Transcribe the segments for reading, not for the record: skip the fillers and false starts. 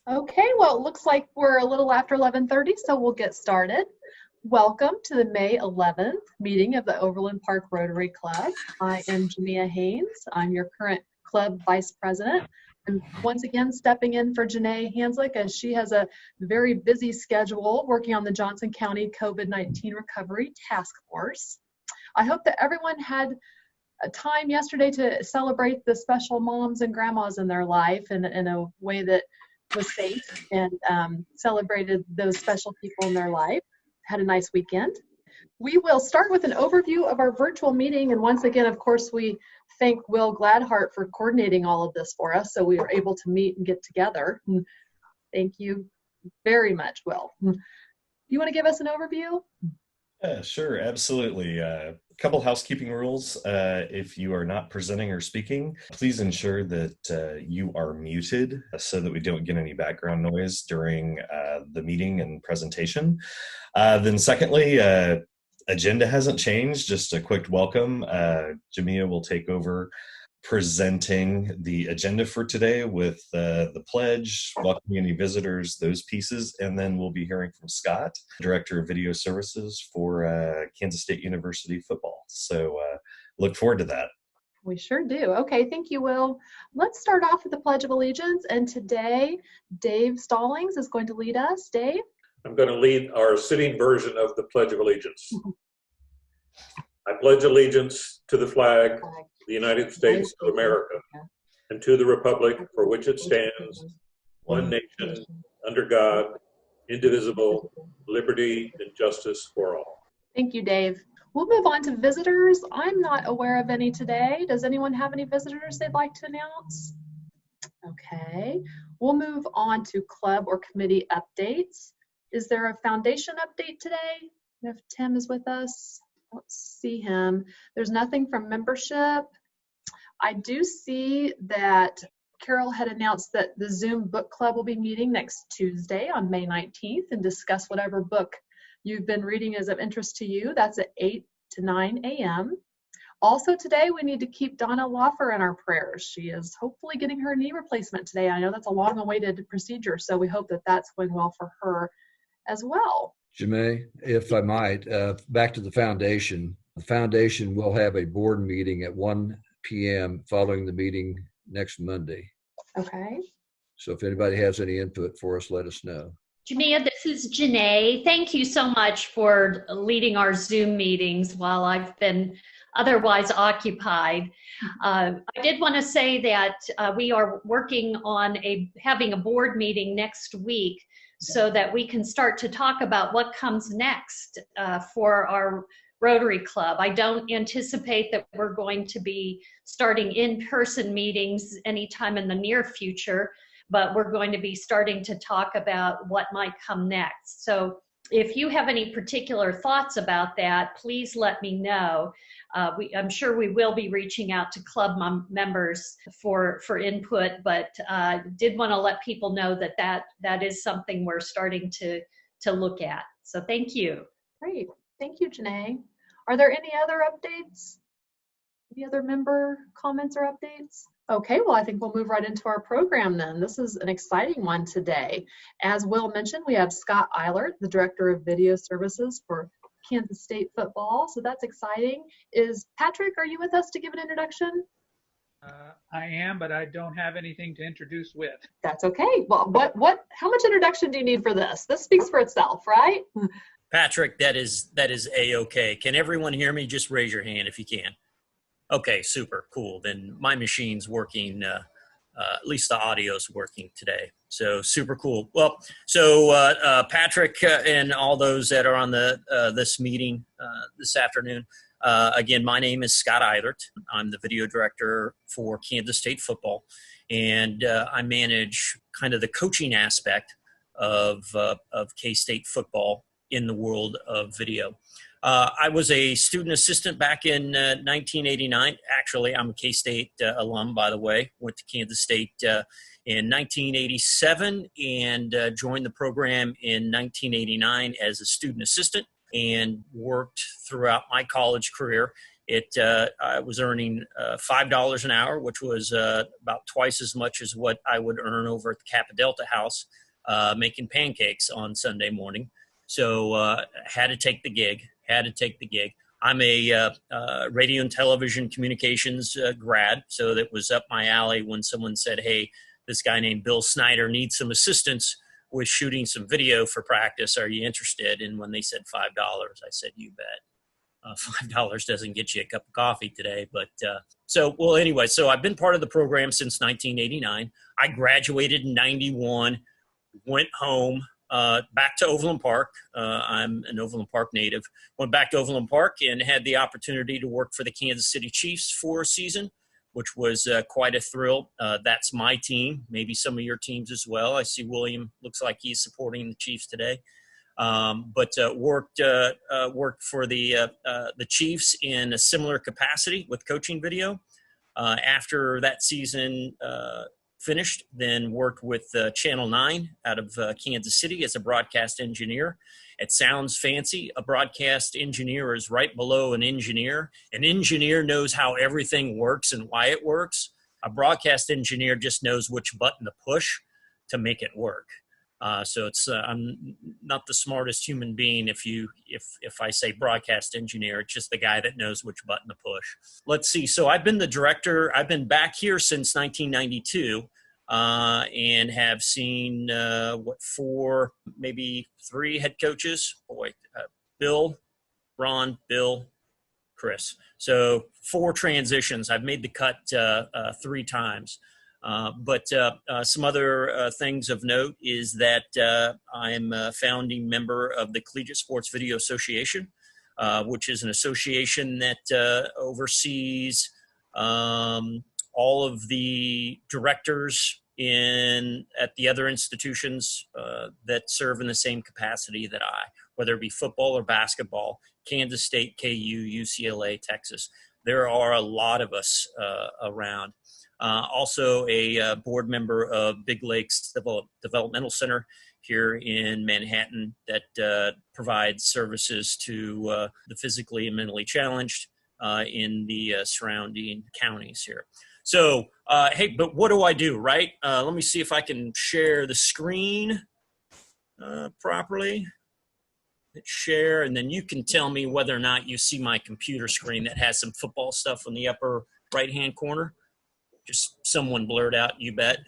Okay, well, it looks like we're a little after 11:30, so we'll get started. Welcome to the May 11th meeting of the Overland Park Rotary Club. I am Jamia Haynes. I'm your current club vice president. I'm once again stepping in for Janae Hanslick as she has a very busy schedule working on the Johnson County COVID-19 Recovery Task Force. I hope that everyone had a time yesterday to celebrate the special moms and grandmas in their life in a way that was safe and celebrated those special people in their life. Had a nice weekend. We will start with an overview of our virtual meeting, and once again, of course, we thank Will Gladhart for coordinating all of this for us so we were able to meet and get together. Thank you very much, Will. You want to give us an overview? Yeah, sure, absolutely. A couple housekeeping rules. If you are not presenting or speaking, please ensure that you are muted so that we don't get any background noise during the meeting and presentation. Then secondly, agenda hasn't changed. Just a quick welcome. Jamia will take over presenting the agenda for today with the pledge, welcoming any visitors, those pieces, and then we'll be hearing from Scott, Director of Video Services for Kansas State University football. So look forward to that. We sure do. Okay, thank you, Will. Let's start off with the Pledge of Allegiance, and today Dave Stallings is going to lead us. Dave? I'm going to lead our sitting version of the Pledge of Allegiance. I pledge allegiance to the flag of the United States of America and to the republic for which it stands, one nation, under God, indivisible, liberty and justice for all. Thank you, Dave. We'll move on to visitors. I'm not aware of any today. Does anyone have any visitors they'd like to announce? Okay. We'll move on to club or committee updates. Is there a foundation update today? If Tim is with us. Let's see him. There's nothing from membership. I do see that Carol had announced that the Zoom book club will be meeting next Tuesday on May 19th and discuss whatever book you've been reading is of interest to you. That's at 8 to 9 a.m. Also today, we need to keep Donna Loffer in our prayers. She is hopefully getting her knee replacement today. I know that's a long awaited procedure, so we hope that that's going well for her as well. Janae, if I might, back to the foundation. The foundation will have a board meeting at 1 p.m. following the meeting next Monday. Okay. So if anybody has any input for us, let us know. Jamia, this is Janae. Thank you so much for leading our Zoom meetings while I've been otherwise occupied. I did want to say that we are working on having a board meeting next week so that we can start to talk about what comes next for our Rotary Club. I don't anticipate that we're going to be starting in-person meetings anytime in the near future, but we're going to be starting to talk about what might come next. So if you have any particular thoughts about that, please let me know. I'm sure we will be reaching out to club members for input, but did want to let people know that is something we're starting to look at. So thank you. Great. Thank you, Janae. Are there any other updates? Any other member comments or updates? Okay, well, I think we'll move right into our program then. This is an exciting one today. As Will mentioned, we have Scott Eilert, the Director of Video Services for Kansas State football, so that's exciting. Patrick, are you with us to give an introduction? I am, but I don't have anything to introduce with. That's okay. Well, how much introduction do you need for this? This speaks for itself, right? Patrick, that is A-okay. Can everyone hear me? Just raise your hand if you can. Okay, super, cool. Then my machine's working, at least the audio's working today. So super cool. Well, so Patrick and all those that are on this meeting this afternoon, again, my name is Scott Eilert. I'm the video director for Kansas State football, and I manage kind of the coaching aspect of K-State football in the world of video. I was a student assistant back in 1989. Actually, I'm a K-State alum, by the way. Went to Kansas State in 1987 and joined the program in 1989 as a student assistant and worked throughout my college career I was earning $5 an hour, which was about twice as much as what I would earn over at the Kappa Delta House making pancakes on Sunday morning. So had to take the gig. I'm a radio and television communications grad, so that was up my alley when someone said, hey, this guy named Bill Snyder needs some assistance with shooting some video for practice. Are you interested? And when they said $5, I said, you bet. $5 doesn't get you a cup of coffee today. But anyway, so I've been part of the program since 1989. I graduated in 91, went home, back to Overland Park. I'm an Overland Park native. Went back to Overland Park and had the opportunity to work for the Kansas City Chiefs for a season, which was quite a thrill. That's my team, maybe some of your teams as well. I see William looks like he's supporting the Chiefs today. But worked for the Chiefs in a similar capacity with coaching video. After that season finished, then worked with Channel 9 out of Kansas City as a broadcast engineer. It sounds fancy. A broadcast engineer is right below an engineer. An engineer knows how everything works and why it works. A broadcast engineer just knows which button to push to make it work. So it's I'm not the smartest human being if I say broadcast engineer. It's just the guy that knows which button to push. Let's see. So I've been the director. I've been back here since 1992 and have seen 4, maybe 3 head coaches. Bill, Ron, Bill, Chris. So 4 transitions. I've made the cut 3 times. But some other things of note is that I'm a founding member of the Collegiate Sports Video Association, which is an association that oversees all of the directors at the other institutions that serve in the same capacity that I, whether it be football or basketball, Kansas State, KU, UCLA, Texas. There are a lot of us around. Also a board member of Big Lakes Developmental Center here in Manhattan that provides services to the physically and mentally challenged in the surrounding counties here. So, hey, but what do I do, right? Let me see if I can share the screen properly. Hit share, and then you can tell me whether or not you see my computer screen that has some football stuff in the upper right-hand corner. Just someone blurred out, you bet.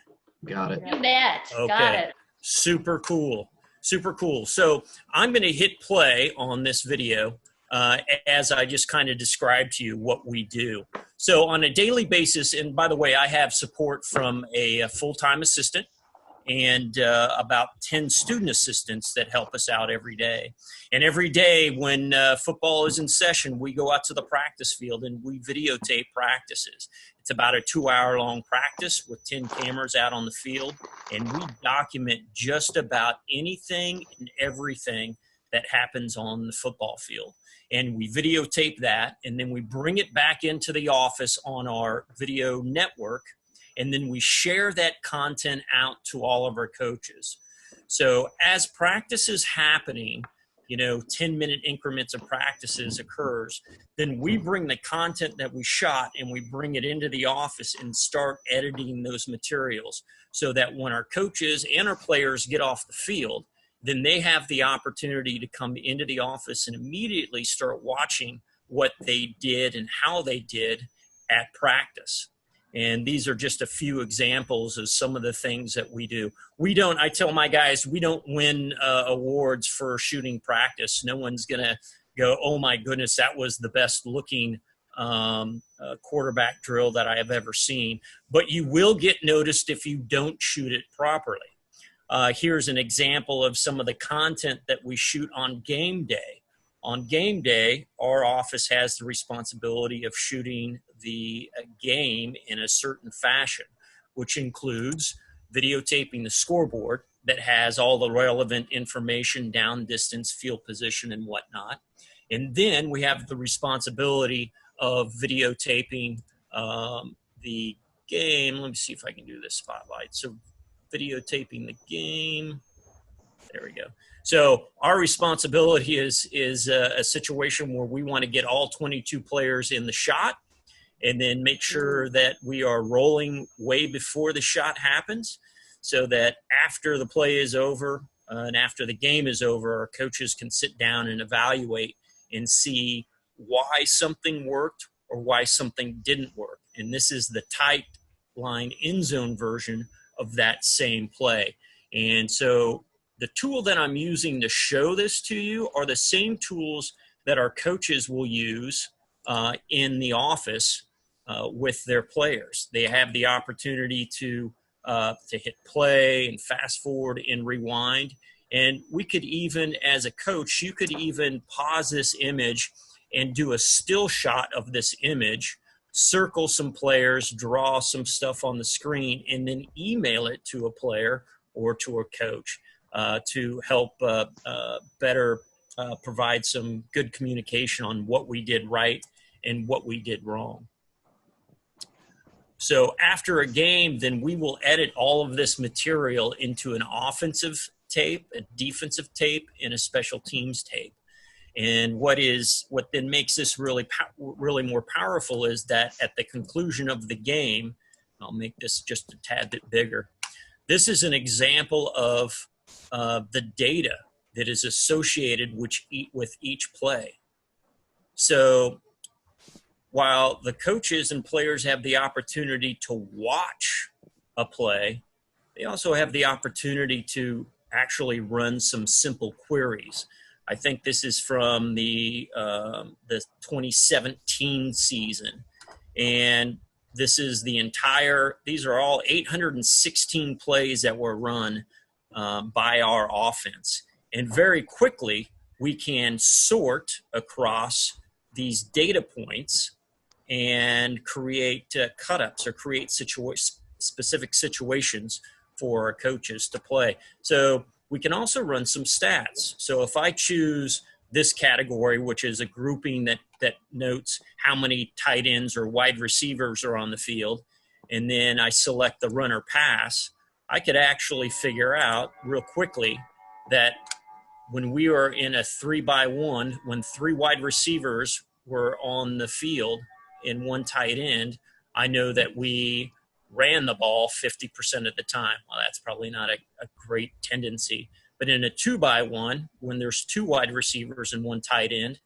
Got it. You bet. Okay. Got it. Super cool. Super cool. So I'm going to hit play on this video as I just kind of described to you what we do. So on a daily basis, and by the way, I have support from a full-time assistant and about 10 student assistants that help us out every day. And every day when football is in session, we go out to the practice field and we videotape practices. It's about a 2-hour-long practice with 10 cameras out on the field, and we document just about anything and everything that happens on the football field. And we videotape that, and then we bring it back into the office on our video network, and then we share that content out to all of our coaches. So as practice is happening, 10-minute increments of practices occurs, then we bring the content that we shot and we bring it into the office and start editing those materials so that when our coaches and our players get off the field, then they have the opportunity to come into the office and immediately start watching what they did and how they did at practice. And these are just a few examples of some of the things that we do. I tell my guys, we don't win awards for shooting practice. No one's going to go, oh my goodness, that was the best looking quarterback drill that I have ever seen. But you will get noticed if you don't shoot it properly. Here's an example of some of the content that we shoot on game day. On game day, our office has the responsibility of shooting the game in a certain fashion, which includes videotaping the scoreboard that has all the relevant information, down distance, field position, and whatnot. And then we have the responsibility of videotaping the game. Let me see if I can do this spotlight. So videotaping the game. There we go. So our responsibility is a situation where we want to get all 22 players in the shot, and then make sure that we are rolling way before the shot happens, so that after the play is over and after the game is over, our coaches can sit down and evaluate and see why something worked or why something didn't work. And this is the tight line end zone version of that same play. And so the tool that I'm using to show this to you are the same tools that our coaches will use in the office with their players. They have the opportunity to hit play and fast forward and rewind. And we could even, as a coach, you could even pause this image and do a still shot of this image, circle some players, draw some stuff on the screen, and then email it to a player or to a coach to help better provide some good communication on what we did right and what we did wrong. So after a game, then we will edit all of this material into an offensive tape, a defensive tape, and a special teams tape. And what then makes this really more powerful is that at the conclusion of the game, I'll make this just a tad bit bigger. This is an example of the data that is associated with each play. So while the coaches and players have the opportunity to watch a play, they also have the opportunity to actually run some simple queries. I think this is from the 2017 season. And this is these are all 816 plays that were run by our offense. And very quickly, we can sort across these data points and create cut-ups or create specific situations for our coaches to play. So we can also run some stats. So if I choose this category, which is a grouping that notes how many tight ends or wide receivers are on the field, and then I select the run or pass, I could actually figure out real quickly that when we were in a 3-by-1, when 3 wide receivers were on the field and 1 tight end, I know that we ran the ball 50% of the time. Well, that's probably not a great tendency. But in a 2-by-1, when there's 2 wide receivers and 1 tight end,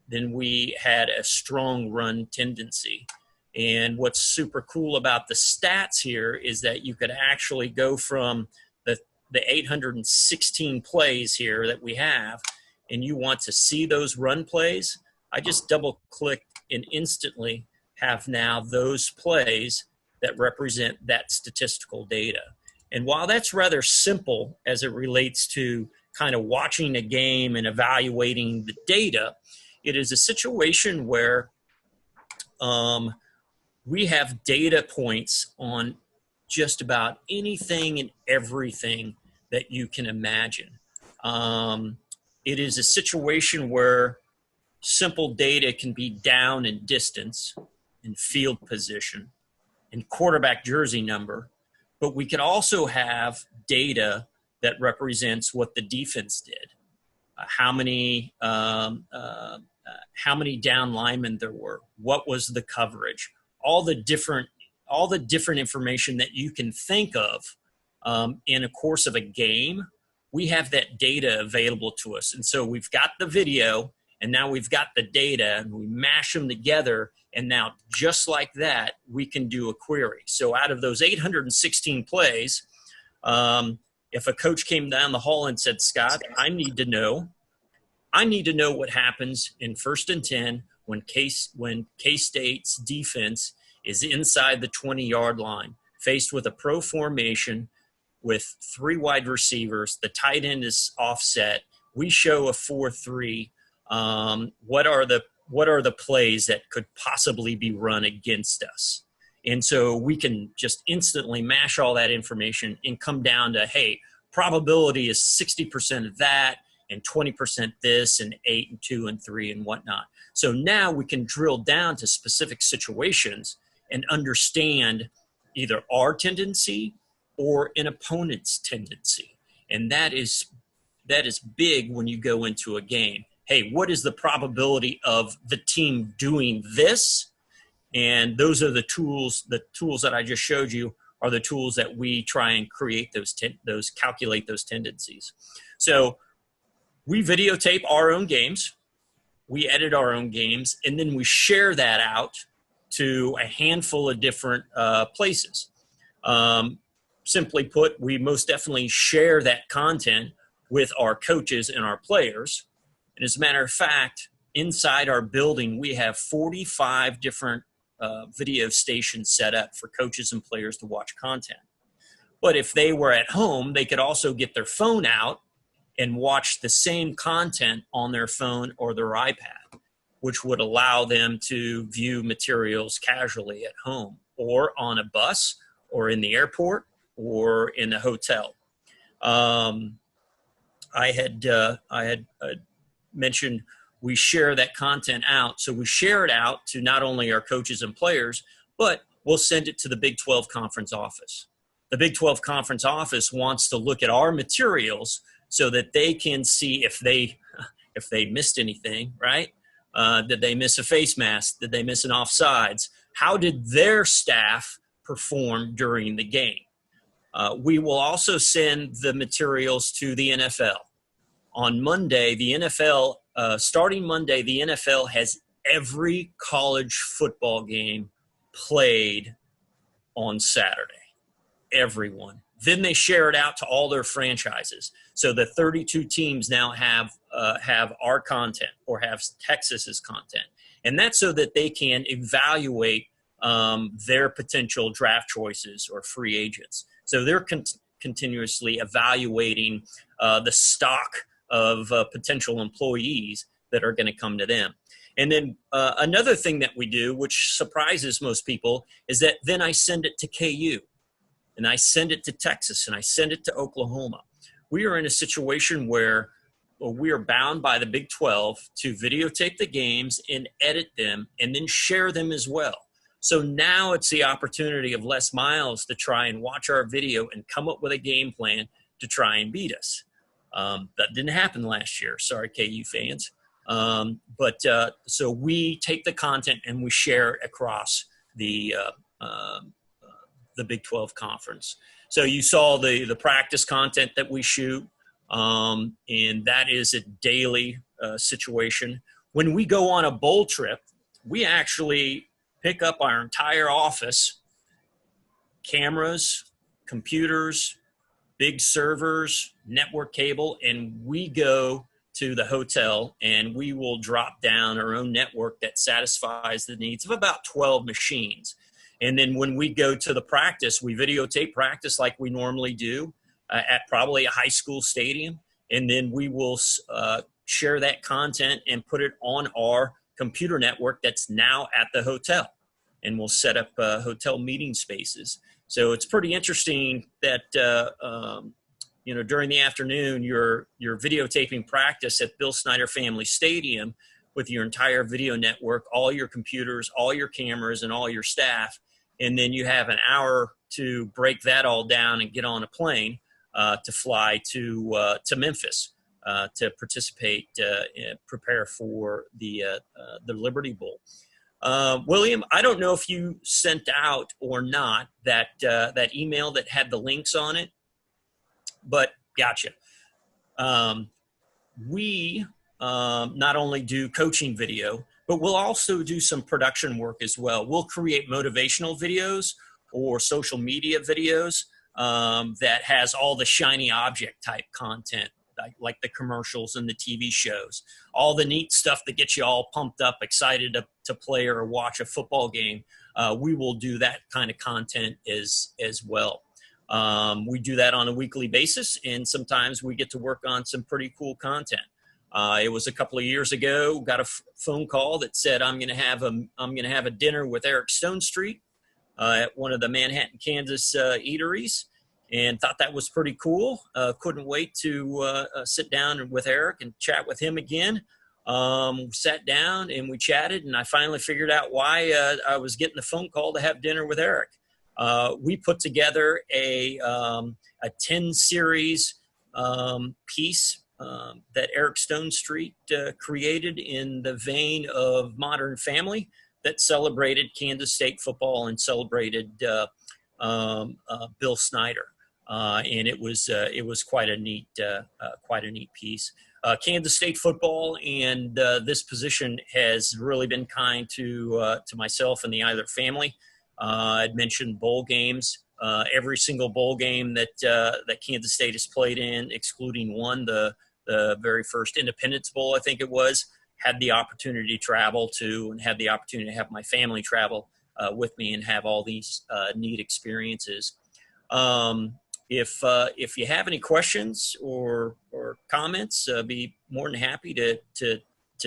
then we had a strong run tendency. And what's super cool about the stats here is that you could actually go from the 816 plays here that we have, and you want to see those run plays, I just double click and instantly have now those plays that represent that statistical data. And while that's rather simple as it relates to kind of watching a game and evaluating the data, it is a situation where we have data points on just about anything and everything that you can imagine. It is a situation where simple data can be down in distance, in field position, in quarterback jersey number, but we can also have data that represents what the defense did, how many down linemen there were, what was the coverage, all the different information that you can think of in a course of a game. We have that data available to us. And so we've got the video, and now we've got the data, and we mash them together. And now, just like that, we can do a query. So out of those 816 plays, if a coach came down the hall and said, Scott, I need to know what happens in 1st and 10 when K-State's defense is inside the 20-yard line, faced with a pro formation with 3 wide receivers. The tight end is offset. We show a 4-3. What are the plays that could possibly be run against us? And so we can just instantly mash all that information and come down to, hey, probability is 60% of that and 20% this and 8 and 2 and 3 and whatnot. So now we can drill down to specific situations and understand either our tendency or an opponent's tendency. And that is That is big when you go into a game. Hey, what is the probability of the team doing this? And those are the tools that I just showed you are the tools that we try and create calculate those tendencies. So we videotape our own games, we edit our own games, and then we share that out to a handful of different places. Simply put, we most definitely share that content with our coaches and our players. And as a matter of fact, inside our building, we have 45 different video stations set up for coaches and players to watch content. But if they were at home, they could also get their phone out and watch the same content on their phone or their iPad, which would allow them to view materials casually at home or on a bus or in the airport or in a hotel. I had mentioned we share that content out. So we share it out to not only our coaches and players, but we'll send it to the Big 12 conference office. The Big 12 conference office wants to look at our materials so that they can see if they missed anything, right? Did they miss a face mask? Did they miss an offsides? How did their staff perform during the game? We will also send the materials to the NFL. On Monday, the NFL, starting Monday, the NFL has every college football game played on Saturday. Everyone. Then they share it out to all their franchises. So the 32 teams now have our content or have Texas's content. And that's so that they can evaluate their potential draft choices or free agents. So they're continuously evaluating the stock of potential employees that are going to come to them. And then another thing that we do, which surprises most people, is that then I send it to KU, and I send it to Texas, and I send it to Oklahoma. We are in a situation where we are bound by the Big 12 to videotape the games and edit them and then share them as well. So now it's the opportunity of Les Miles to try and watch our video and come up with a game plan to try and beat us. That didn't happen last year. Sorry, KU fans. So we take the content and we share it across the Big 12 conference. So you saw the practice content that we shoot, and that is a daily situation. When we go on a bowl trip, we actually pick up our entire office, cameras, computers, big servers, network cable, and we go to the hotel and we will drop down our own network that satisfies the needs of about 12 machines. And then when we go to the practice, we videotape practice like we normally do at probably a high school stadium. And then we will share that content and put it on our computer network that's now at the hotel. And we'll set up hotel meeting spaces. So it's pretty interesting that, during the afternoon, you're videotaping practice at Bill Snyder Family Stadium with your entire video network, all your computers, all your cameras, and all your staff. And then you have an hour to break that all down and get on a plane to fly to Memphis to participate, prepare for the Liberty Bowl. William, I don't know if you sent out or not that email that had the links on it, but gotcha. We not only do coaching video, but we'll also do some production work as well. We'll create motivational videos or social media videos that has all the shiny object type content, like the commercials and the TV shows, all the neat stuff that gets you all pumped up, excited to play or watch a football game. We will do that kind of content as well. We do that on a weekly basis, and sometimes we get to work on some pretty cool content. It was a couple of years ago, got a phone call that said, I'm going to have a dinner with Eric Stonestreet at one of the Manhattan, Kansas eateries. And thought that was pretty cool. Couldn't wait to sit down with Eric and chat with him again. Sat down and we chatted, and I finally figured out why I was getting the phone call to have dinner with Eric. We put together a 10 series piece that Eric Stone Street created in the vein of Modern Family that celebrated Kansas State football and celebrated Bill Snyder. And it was quite a neat piece. Kansas State football and this position has really been kind to myself and the Eilert family. I'd mentioned bowl games. Every single bowl game that Kansas State has played in, excluding one, the very first Independence Bowl, I think it was, had the opportunity to travel to, and had the opportunity to have my family travel with me and have all these neat experiences. If you have any questions or comments, be more than happy to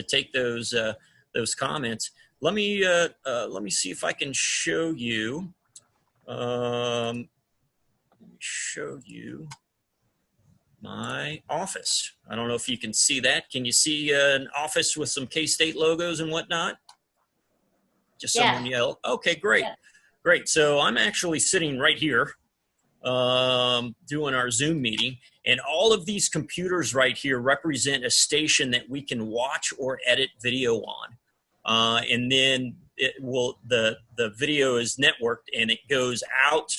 take those comments. Let me see if I can show you. Let me show you my office. I don't know if you can see that. Can you see an office with some K-State logos and whatnot? Just someone yell. Okay, great. Yeah. Great. So I'm actually sitting right here doing our Zoom meeting, and all of these computers right here represent a station that we can watch or edit video on. And then the video is networked and it goes out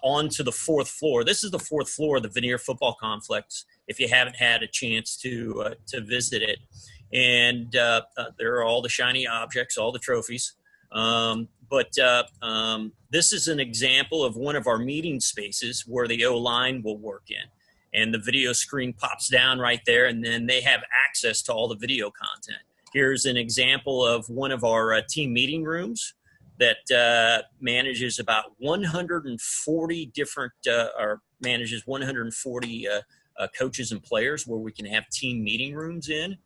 onto the fourth floor. This is the fourth floor of the Veneer Football Complex, if you haven't had a chance to visit it. And there are all the shiny objects, all the trophies. But this is an example of one of our meeting spaces where the O-line will work in. And the video screen pops down right there, and then they have access to all the video content. Here's an example of one of our team meeting rooms that manages about 140 different, or manages 140 coaches and players, where we can have team meeting rooms in.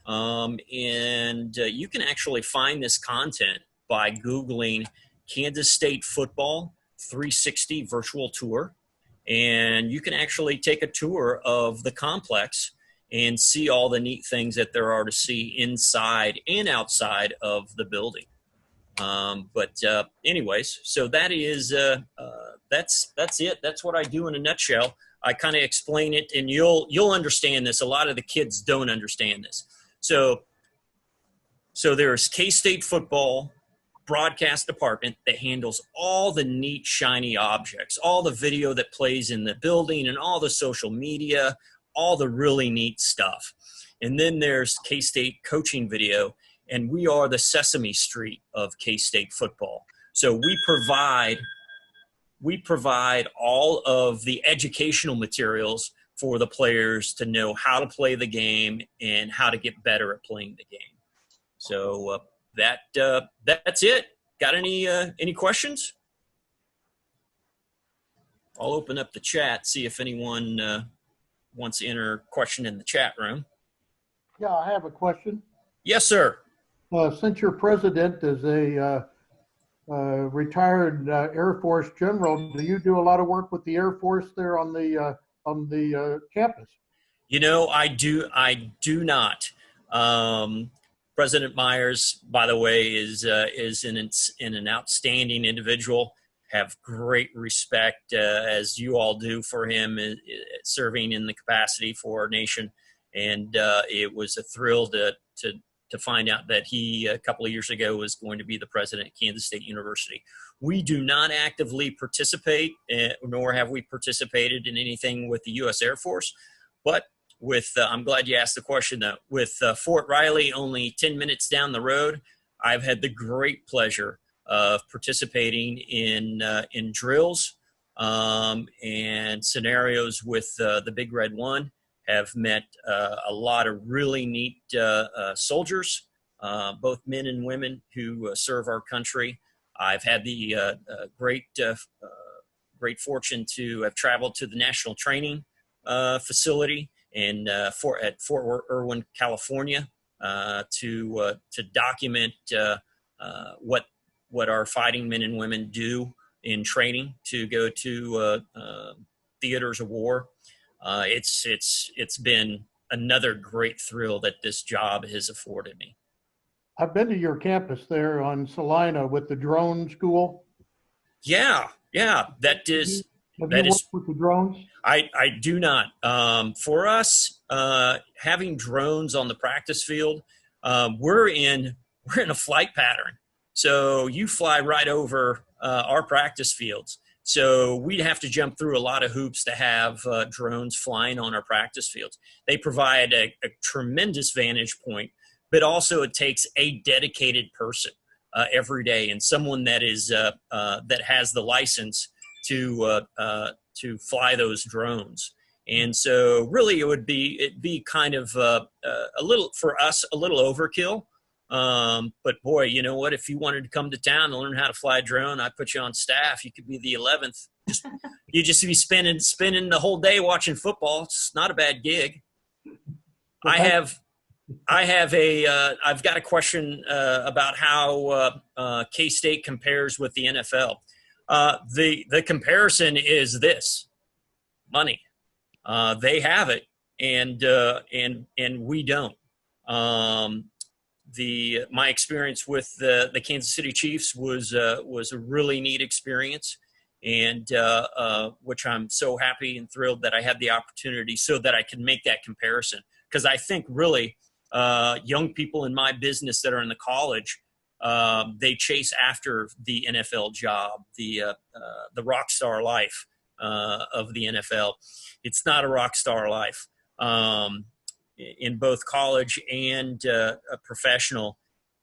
And you can actually find this content by Googling Kansas State Football 360 Virtual Tour. And you can actually take a tour of the complex and see all the neat things that there are to see inside and outside of the building. But anyways, so that is, that's it. That's what I do in a nutshell. I kind of explain it, and you'll understand this. A lot of the kids don't understand this. So there's K-State football broadcast department that handles all the neat, shiny objects, all the video that plays in the building and all the social media, all the really neat stuff. And then there's K-State coaching video, and we are the Sesame Street of K-State football. So we provide all of the educational materials for the players to know how to play the game and how to get better at playing the game. So that's it. Got any questions? I'll open up the chat, see if anyone wants to enter a question in the chat room. Yeah, I have a question. Yes, sir. Since your president is a retired Air Force general, do you do a lot of work with the Air Force there on the campus? You know, I do not. President Myers, by the way, is an outstanding individual. Have great respect, as you all do, for him serving in the capacity for our nation. And it was a thrill to find out that he, a couple of years ago, was going to be the president of Kansas State University. We do not actively participate, nor have we participated in anything with the U.S. Air Force. But I'm glad you asked the question, though. With Fort Riley only 10 minutes down the road, I've had the great pleasure of participating in drills and scenarios with the Big Red One. Have met a lot of really neat soldiers, both men and women who serve our country. I've had the great fortune to have traveled to the National Training Facility at Fort Irwin, California, to document what our fighting men and women do in training to go to theaters of war. It's been another great thrill that this job has afforded me. I've been to your campus there on Salina with the drone school. Yeah, that is Have That you is, worked with the drones? I do not. For us, having drones on the practice field, we're in a flight pattern. So you fly right over our practice fields. So we'd have to jump through a lot of hoops to have drones flying on our practice fields. They provide a tremendous vantage point, but also it takes a dedicated person every day, and someone that is that has the license to fly those drones. And so really it'd be kind of a little, for us, a little overkill. But boy, you know what, if you wanted to come to town and learn how to fly a drone, I'd put you on staff. You could be the 11th. You just be spending the whole day watching football. It's not a bad gig. I've got a question about how K-State compares with the NFL. The comparison is this: money. They have it, and we don't. My experience with the Kansas City Chiefs was a really neat experience, and which I'm so happy and thrilled that I had the opportunity so that I could make that comparison. Because I think really young people in my business that are in the college, they chase after the NFL job, the rock star life of the NFL. It's not a rock star life. In both college and a professional,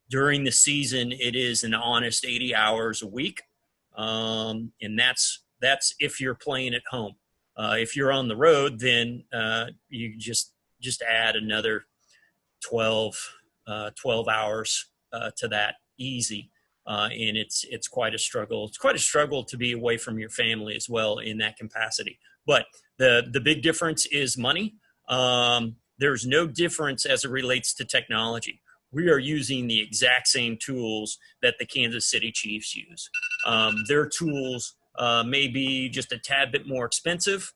during the season, it is an honest 80 hours a week. And that's if you're playing at home. If you're on the road, then you just add another 12 hours to that, easy. And it's quite a struggle. It's quite a struggle to be away from your family as well in that capacity. But the big difference is money. There's no difference as it relates to technology. We are using the exact same tools that the Kansas City Chiefs use. Their tools may be just a tad bit more expensive.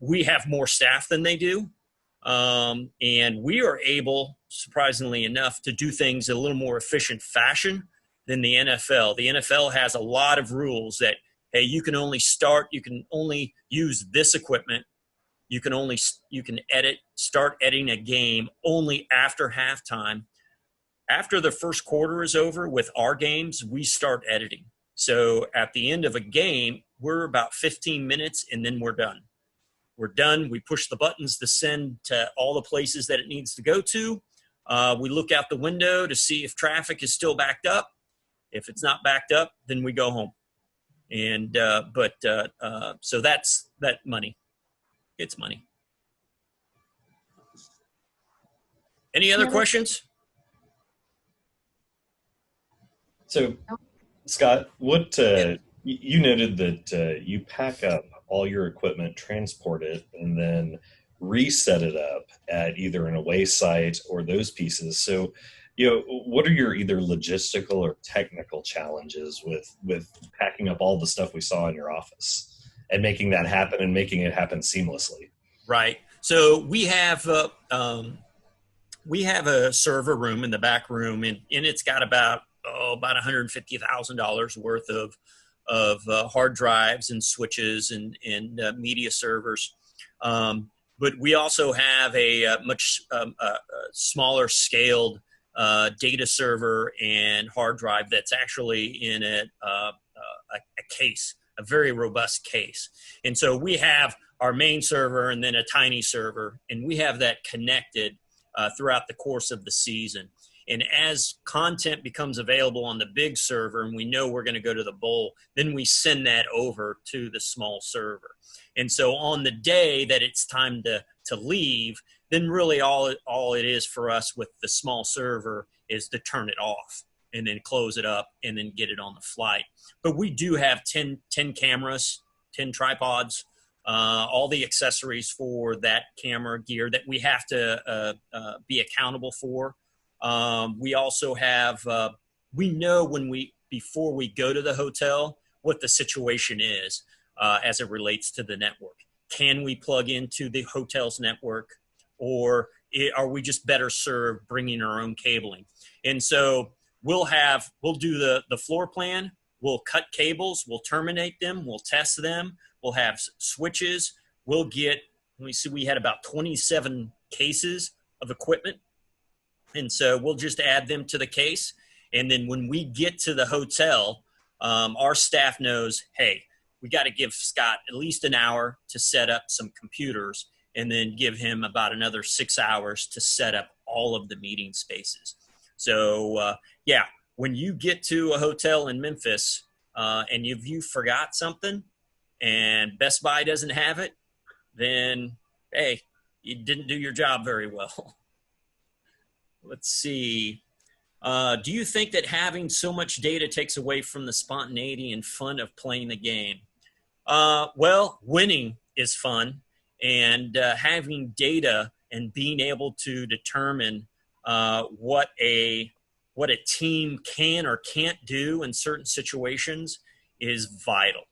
We have more staff than they do. And we are able, surprisingly enough, to do things in a little more efficient fashion than the NFL. The NFL has a lot of rules that, hey, you can only use this equipment. You can start editing a game only after halftime. After the first quarter is over with our games, we start editing. So at the end of a game, we're about 15 minutes and then we're done. We're done. We push the buttons to send to all the places that it needs to go to. We look out the window to see if traffic is still backed up. If it's not backed up, then we go home. And so that's that money. It's money. Any other questions? So, Scott, what you noted that you pack up all your equipment, transport it, and then reset it up at either an away site or those pieces. So, what are your either logistical or technical challenges with packing up all the stuff we saw in your office and making that happen and making it happen seamlessly? Right. So we have a server room in the back room, and it's got about $150,000 worth of hard drives and switches and media servers. But we also have a much smaller scaled data server and hard drive that's actually in a case, a very robust case. And so we have our main server and then a tiny server, and we have that connected throughout the course of the season. And as content becomes available on the big server and we know we're going to go to the bowl, then we send that over to the small server. And so on the day that it's time to leave, then really all it is for us with the small server is to turn it off and then close it up and then get it on the flight. But we do have 10 cameras, 10 tripods, all the accessories for that camera gear that we have to be accountable for. We also have, we know before we go to the hotel, what the situation is as it relates to the network. Can we plug into the hotel's network, or are we just better served bringing our own cabling? And so we'll do the floor plan. We'll cut cables, we'll terminate them, we'll test them, we'll have switches, we'll get, we had about 27 cases of equipment. And so we'll just add them to the case. And then when we get to the hotel, our staff knows, hey, we got to give Scott at least an hour to set up some computers, and then give him about another 6 hours to set up all of the meeting spaces. So yeah, when you get to a hotel in Memphis and if you forgot something and Best Buy doesn't have it, then hey, you didn't do your job very well. Let's see. Do you think that having so much data takes away from the spontaneity and fun of playing the game? Well, winning is fun, and having data and being able to determine what a team can or can't do in certain situations is vital.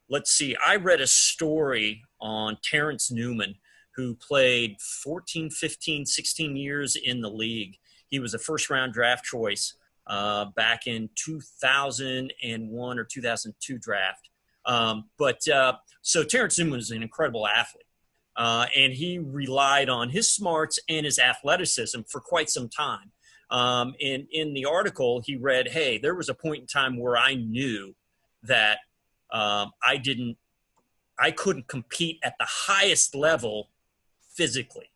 Let's see. I read a story on Terrence Newman, who played 14, 15, 16 years in the league. He was a first-round draft choice back in 2001 or 2002 draft. So Terrence Newman was an incredible athlete, and he relied on his smarts and his athleticism for quite some time. In the article, he read, hey, there was a point in time where I knew that I couldn't compete at the highest level physically,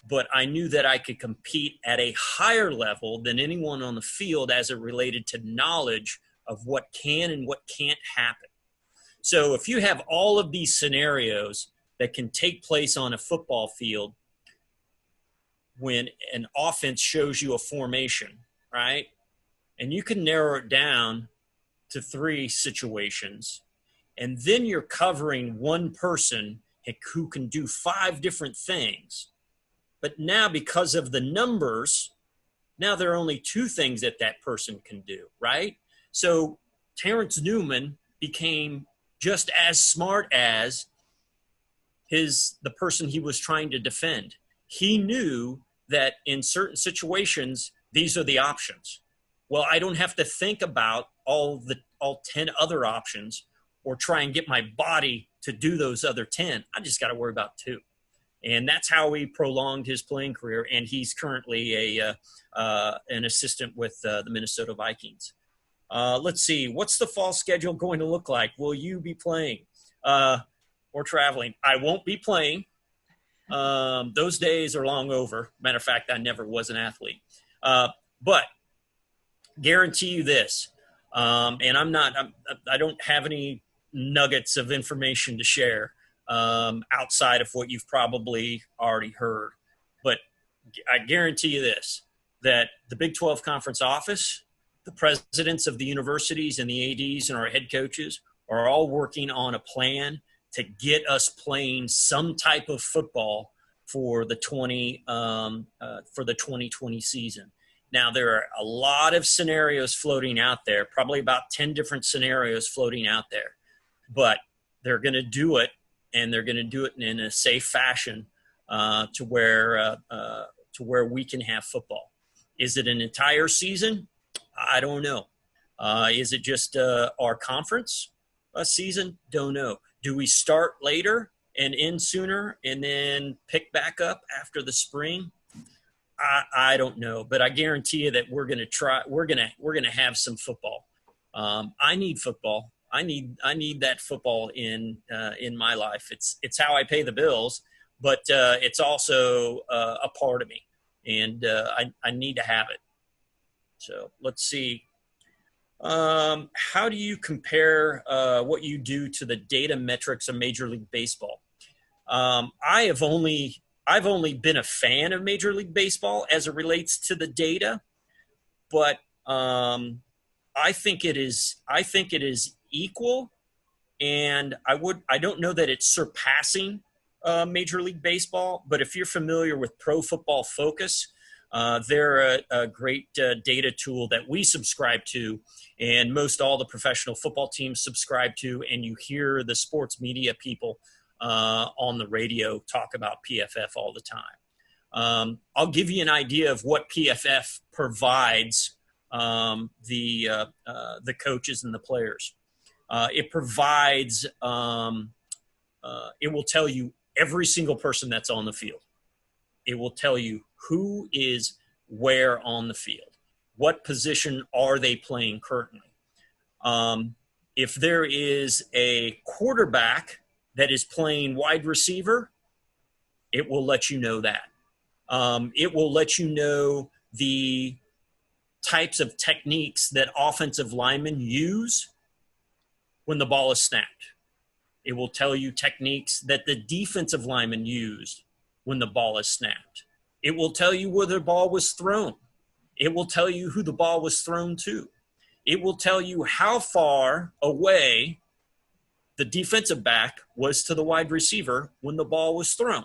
but I knew that I could compete at a higher level than anyone on the field as it related to knowledge of what can and what can't happen. So if you have all of these scenarios that can take place on a football field when an offense shows you a formation, right? And you can narrow it down to 3 situations, and then you're covering one person who can do 5 different things. But now because of the numbers, now there are only 2 things that person can do, right? So Terrence Newman became just as smart as the person he was trying to defend. He knew that in certain situations, these are the options. Well, I don't have to think about all 10 other options or try and get my body to do those other 10. I just got to worry about 2. And that's how he prolonged his playing career. And he's currently an assistant with the Minnesota Vikings. Let's see. What's the fall schedule going to look like? Will you be playing or traveling? I won't be playing. Those days are long over. Matter of fact, I never was an athlete. But guarantee you this, and I don't have any nuggets of information to share outside of what you've probably already heard. But I guarantee you this, that the Big 12 Conference office, the presidents of the universities and the ADs and our head coaches are all working on a plan to get us playing some type of football for the 2020 season. Now, there are a lot of scenarios floating out there, probably about 10 different scenarios floating out there, but they're going to do it, and they're going to do it in a safe fashion to where we can have football. Is it an entire season? I don't know. Is it just our conference season? Don't know. Do we start later and end sooner and then pick back up after the spring? I don't know, but I guarantee you that we're going to try. We're going to have some football. I need football. I need that football in my life. It's how I pay the bills, but it's also a part of me, and I need to have it. So let's see. How do you compare what you do to the data metrics of Major League Baseball? I've only been a fan of Major League Baseball as it relates to the data, but I think it is equal, and I don't know that it's surpassing Major League Baseball. But if you're familiar with Pro Football Focus, they're a great data tool that we subscribe to, and most all the professional football teams subscribe to, and you hear the sports media people on the radio talk about PFF all the time. I'll give you an idea of what PFF provides the coaches and the players. It provides, it will tell you every single person that's on the field. It will tell you who is where on the field. What position are they playing currently? If there is a quarterback that is playing wide receiver, it will let you know that. It will let you know the types of techniques that offensive linemen use when the ball is snapped. It will tell you techniques that the defensive linemen used when the ball is snapped. It will tell you where the ball was thrown. It will tell you who the ball was thrown to. It will tell you how far away the defensive back was to the wide receiver when the ball was thrown.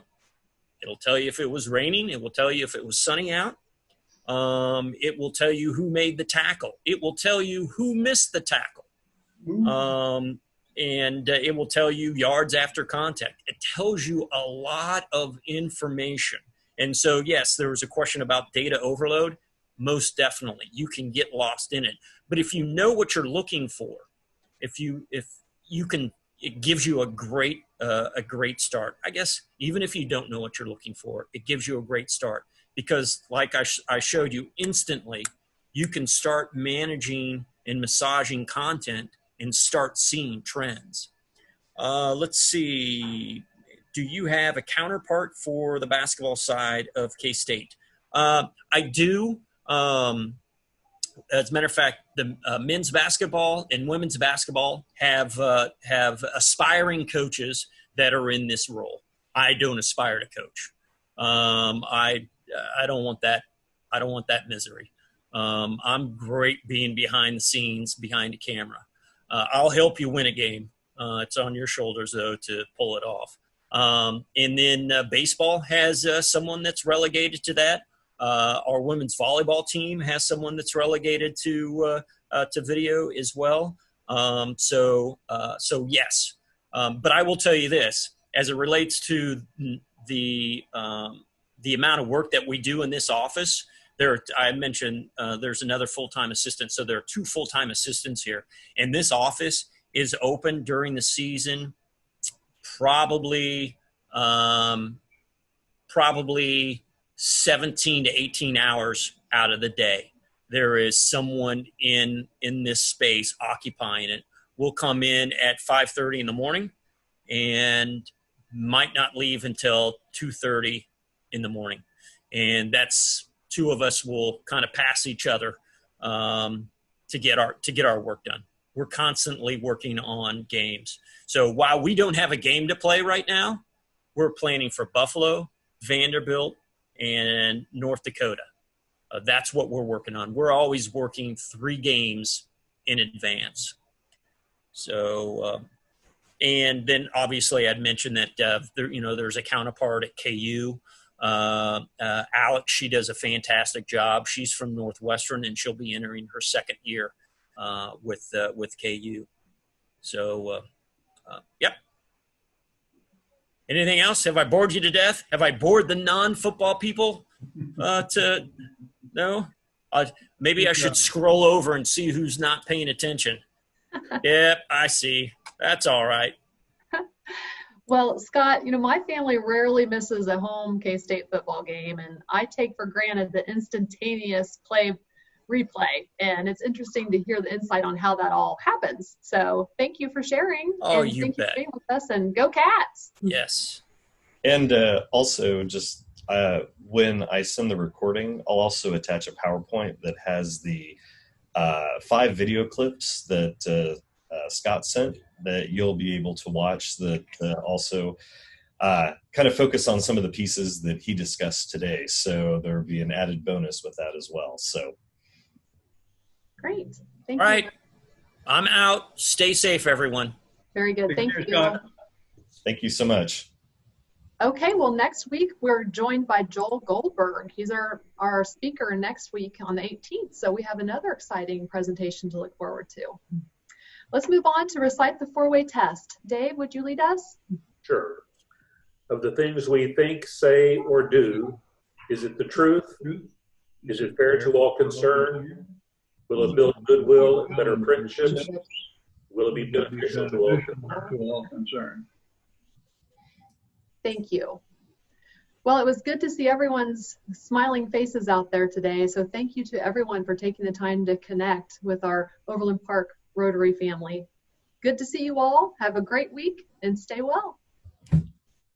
It'll tell you if it was raining. It will tell you if it was sunny out. It will tell you who made the tackle. It will tell you who missed the tackle. And it will tell you yards after contact. It tells you a lot of information. And so, yes, there was a question about data overload. Most definitely. You can get lost in it. But if you know what you're looking for, if you can, it gives you a great start. I guess even if you don't know what you're looking for, it gives you a great start. Because like I showed you instantly, you can start managing and massaging content and start seeing trends. Let's see. Do you have a counterpart for the basketball side of K-State? I do. As a matter of fact, the men's basketball and women's basketball have aspiring coaches that are in this role. I don't aspire to coach. I don't want that. I don't want that misery. I'm great being behind the scenes, behind the camera. I'll help you win a game. It's on your shoulders, though, to pull it off. And then baseball has someone that's relegated to that. Our women's volleyball team has someone that's relegated to video as well. So yes. But I will tell you this, as it relates to the amount of work that we do in this office. I mentioned there's another full-time assistant, so there are 2 full-time assistants here. And this office is open during the season, probably 17 to 18 hours out of the day. There is someone in this space occupying it. We'll come in at 5:30 in the morning and might not leave until 2:30 in the morning. And that's 2 of us will kind of pass each other to get our work done. We're constantly working on games. So while we don't have a game to play right now, we're planning for Buffalo, Vanderbilt, and North Dakota. That's what we're working on. We're always working 3 games in advance. So, and then obviously I'd mentioned that there's a counterpart at KU. Alex, she does a fantastic job. She's from Northwestern, and she'll be entering her 2nd year with KU. So, yep. Anything else? Have I bored you to death? Have I bored the non-football people? No? Maybe I should scroll over and see who's not paying attention. Yep, I see. That's all right. Well, Scott, my family rarely misses a home K-State football game, and I take for granted the instantaneous replay. And it's interesting to hear the insight on how that all happens. So thank you for sharing. Oh, and you thank bet. you for being with us, and go Cats. Yes. And also, just when I send the recording, I'll also attach a PowerPoint that has the 5 video clips that Scott sent that you'll be able to watch that also kind of focus on some of the pieces that he discussed today. So there'll be an added bonus with that as well. So. Great. Thank you. All right. I'm out. Stay safe, everyone. Very good. Thank you. Scott. Thank you so much. Okay, well, next week we're joined by Joel Goldberg. He's our speaker next week on the 18th, so we have another exciting presentation to look forward to. Let's move on to recite the 4-way test. Dave, would you lead us? Sure. Of the things we think, say, or do, is it the truth? Is it fair to all concerned? Will it build goodwill and better friendships? Will it be beneficial to all concerned? Thank you. Well, it was good to see everyone's smiling faces out there today. So thank you to everyone for taking the time to connect with our Overland Park Rotary family. Good to see you all. Have a great week and stay well.